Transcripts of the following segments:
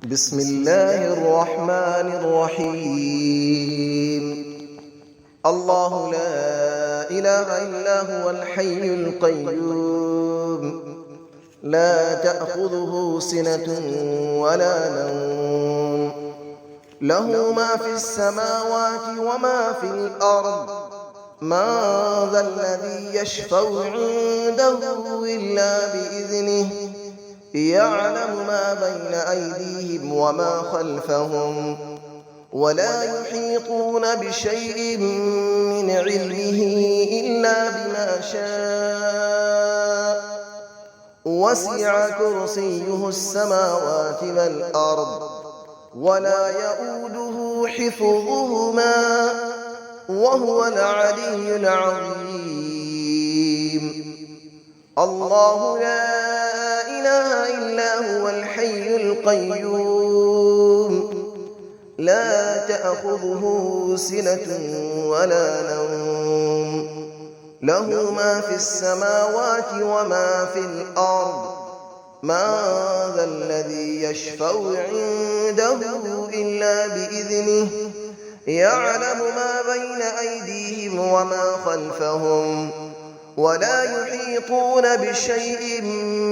بسم الله الرحمن الرحيم. الله لا إله إلا هو الحي القيوم، لا تأخذه سنة ولا نوم، له ما في السماوات وما في الأرض. من ذا الذي يشفع عنده إلا بإذنه، يعلم ما بين أيديهم وما خلفهم، ولا يحيطون بشيء من علمه إلا بما شاء. وسع كرسيه السماوات والأرض، ولا يؤوده حفظهما، وهو العلي العظيم. الله لا إله إلا هو الحي القيوم، لا تأخذه سنة ولا نوم، له ما في السماوات وما في الأرض. من ذا الذي يشفع عنده إلا بإذنه، يعلم ما بين أيديهم وما خلفهم، ولا يحيطون بشيء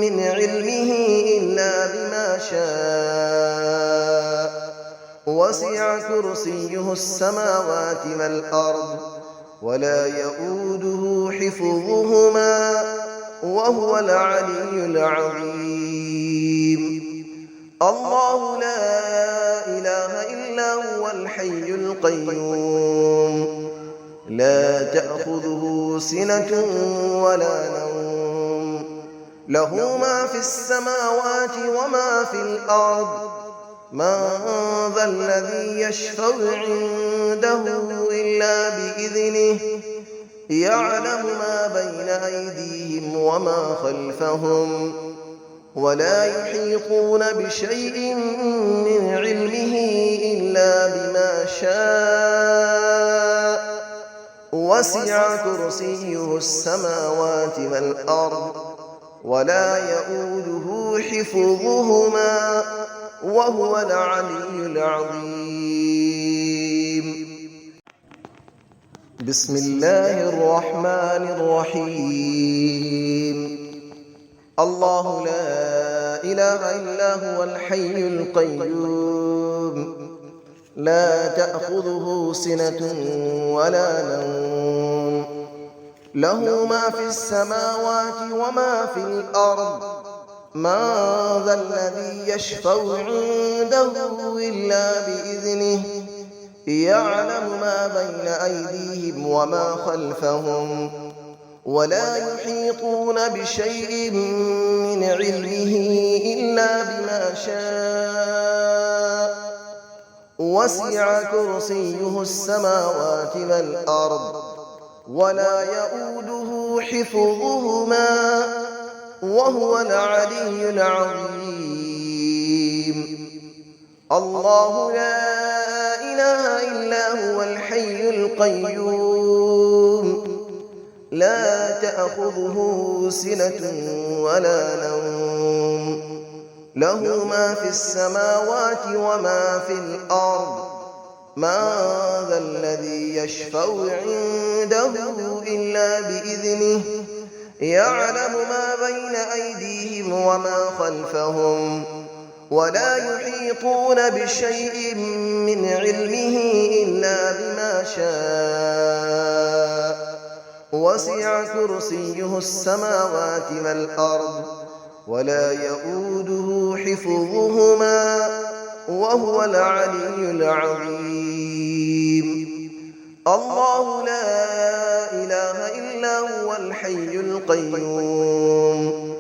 من علمه إلا بما شاء. وسع كرسيه السماوات والأرض، ولا يؤوده حفظهما، وهو العلي العظيم. الله لا إله إلا هو الحي القيوم، لا تأخذه سنة ولا نوم، له ما في السماوات وما في الأرض. من ذا الذي يشفع عنده إلا بإذنه، يعلم ما بين أيديهم وما خلفهم، ولا يحيطون بشيء من علمه إلا بما شاء. وسع كرسيه السماوات والأرض، ولا يؤوده حفظهما، وهو العلي العظيم. بسم الله الرحمن الرحيم. الله لا إله إلا هو الحي القيوم، لا تأخذه سنة ولا نوم، له ما في السماوات وما في الأرض. من ذا الذي يشفع عنده إلا بإذنه، يعلم ما بين أيديهم وما خلفهم، ولا يحيطون بشيء من علمه إلا بما شاء. وسع كرسيه السماوات والأرض، ولا يؤوده حفظهما، وهو العلي العظيم. الله لا إله إلا هو الحي القيوم، لا تأخذه سنة ولا نوم، له ما في السماوات وما في الأرض. من ذا الذي يشفع عنده إلا بإذنه، يعلم ما بين أيديهم وما خلفهم، ولا يحيطون بشيء من علمه إلا بما شاء. وسع كرسيه السماوات والأرض، ولا يؤوده حفظهما، وهو العلي العظيم. الله لا إله إلا هو الحي القيوم،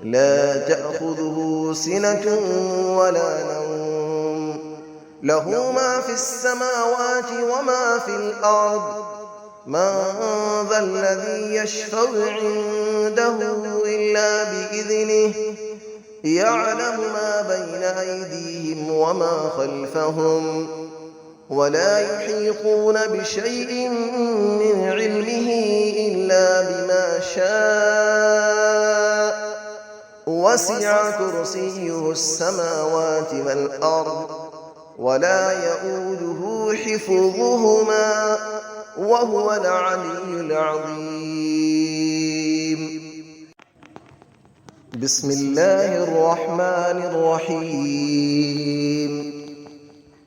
لا تأخذه سنة ولا نوم، له ما في السماوات وما في الأرض. من ذا الذي يشفع عنده إلا بإذنه، يعلم ما بين أيديهم وما خلفهم، ولا يحيطون بشيء من علمه إلا بما شاء. وسع كرسيه السماوات والأرض ولا يؤوده حفظهما وهو العلي العظيم. بسم الله الرحمن الرحيم.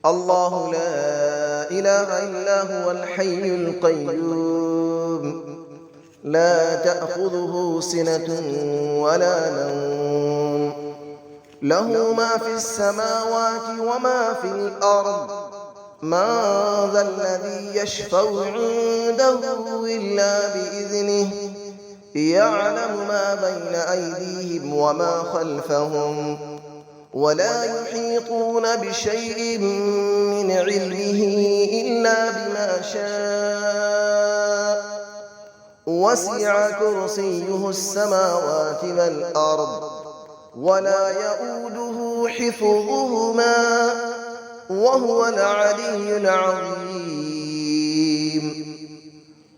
الله لا إله إلا هو الحي القيوم لا تأخذه سنة ولا نوم له ما في السماوات وما في الأرض من ذا الذي يشفع عنده إلا بإذنه يعلم ما بين أيديهم وما خلفهم ولا يحيطون بشيء من علمه إلا بما شاء وسع كرسيه السماوات والأرض ولا يؤوده حفظهما وهو العلي العظيم.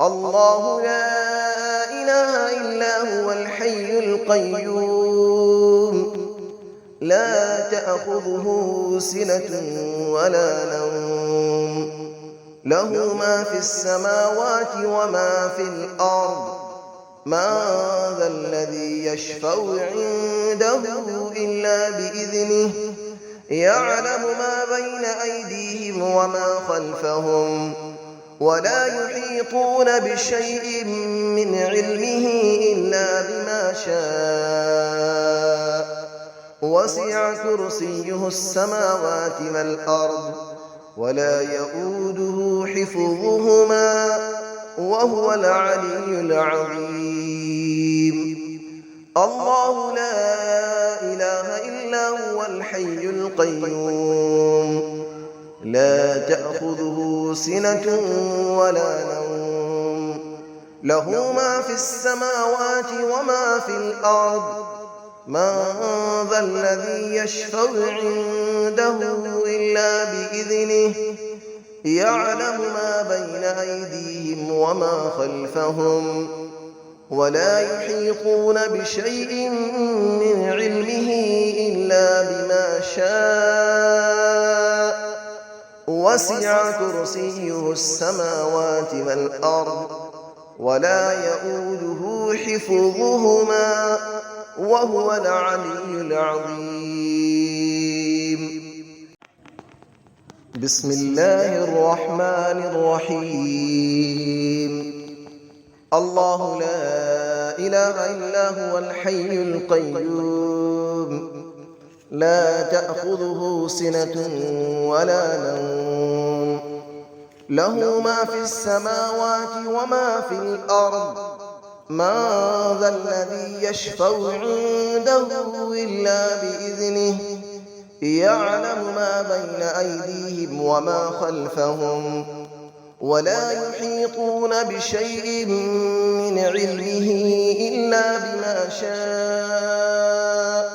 الله لا إله إلا هو الحي القيوم لا تأخذه سنة ولا نوم له ما في السماوات وما في الأرض من ذا الذي يشفع عنده إلا بإذنه يعلم ما بين أيديهم وما خلفهم ولا يحيطون بشيء من علمه إلا بما شاء وسع كرسيه السماوات والأرض ولا يؤوده حفظهما وهو العلي العظيم. الله لا إله إلا هو الحي القيوم لا تأخذه سنة ولا نوم له ما في السماوات وما في الأرض من ذا الذي يشفع عنده إلا بإذنه يعلم ما بين أيديهم وما خلفهم ولا يحيطون بشيء من علمه إلا بما شاء وسع كرسيه السماوات والأرض ولا يؤوده حفظهما وهو العلي العظيم. بسم الله الرحمن الرحيم. الله لا إله إلا هو الحي القيوم لا تأخذه سنة ولا نوم له ما في السماوات وما في الأرض من ذا الذي يشفع عنده إلا بإذنه يعلم ما بين أيديهم وما خلفهم ولا يحيطون بشيء من علمه إلا بما شاء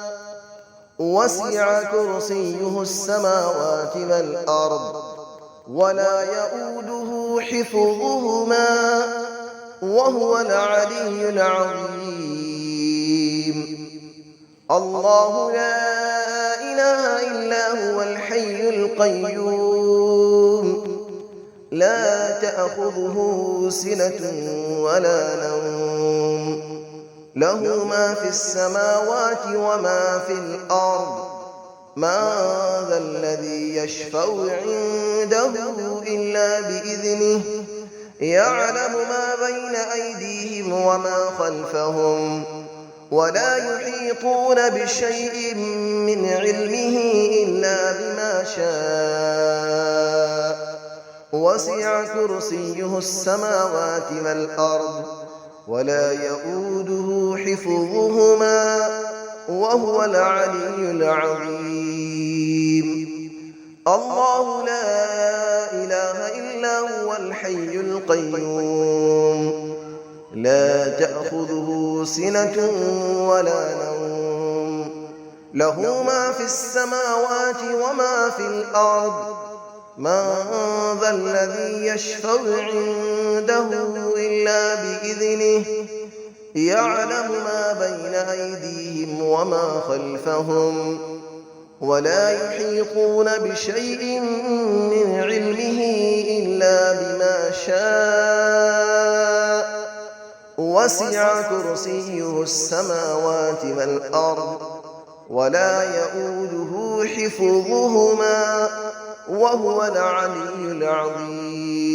وسع كرسيه السماوات والأرض ولا يؤوده حفظهما وهو العلي العظيم. الله لا إله إلا هو الحي القيوم لا تأخذه سنة ولا نوم له ما في السماوات وما في الأرض من ذا الذي يشفع عنده إلا بإذنه يعلم ما بين أيديهم وما خلفهم ولا يحيطون بشيء من علمه إلا بما شاء وسع كرسيه السماوات والأرض ولا يؤوده حفظهما وهو العلي العظيم. الله لا إله إلا هو الحي القيوم لا تأخذه سنة ولا نوم له ما في السماوات وما في الأرض من ذا الذي يشفع عنده إلا بإذنه يعلم ما بين أيديهم وما خلفهم ولا يحيطون بشيء من علمه إلا بما شاء وسع كرسيه السماوات والأرض ولا يئوده حفظهما وهو العلي العظيم.